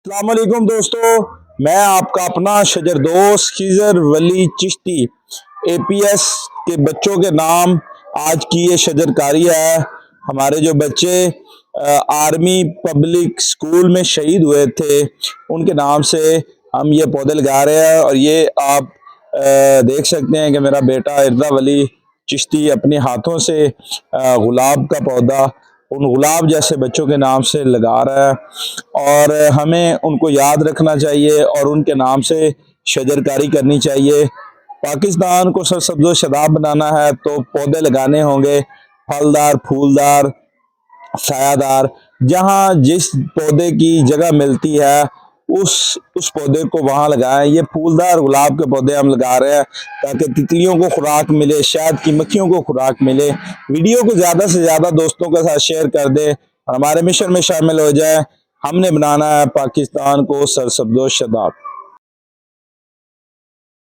अस्सलाम वालेकुम दोस्तों, मैं आपका अपना शजरदोस्त खिजर वली चिश्ती एपीएस के बच्चों के नाम आज की ये शजरकारी है। हमारे जो बच्चे आर्मी पब्लिक स्कूल में शहीद हुए थे उनके नाम से हम ये पौधे लगा रहे हैं। और ये आप देख सकते हैं कि मेरा बेटा इर्जा वली चिश्ती अपने हाथों से गुलाब का पौधा उन गुलाब जैसे बच्चों के नाम से लगा रहा है। और हमें उनको याद रखना चाहिए और उनके नाम से शजरकारी करनी चाहिए। पाकिस्तान को सरसब्ज़ शदाब बनाना है तो पौधे लगाने होंगे, फलदार, फूलदार, सायादार। जहाँ जिस पौधे की जगह मिलती है उस पौधे को वहां लगाएं। ये फूलदार गुलाब के पौधे हम लगा रहे हैं ताकि तितलियों को खुराक मिले, शहद की मक्खियों को खुराक मिले। वीडियो को ज्यादा से ज्यादा दोस्तों के साथ शेयर कर दें और हमारे मिशन में शामिल हो जाए। हमने बनाना है पाकिस्तान को सरसब्ज़ शदाब।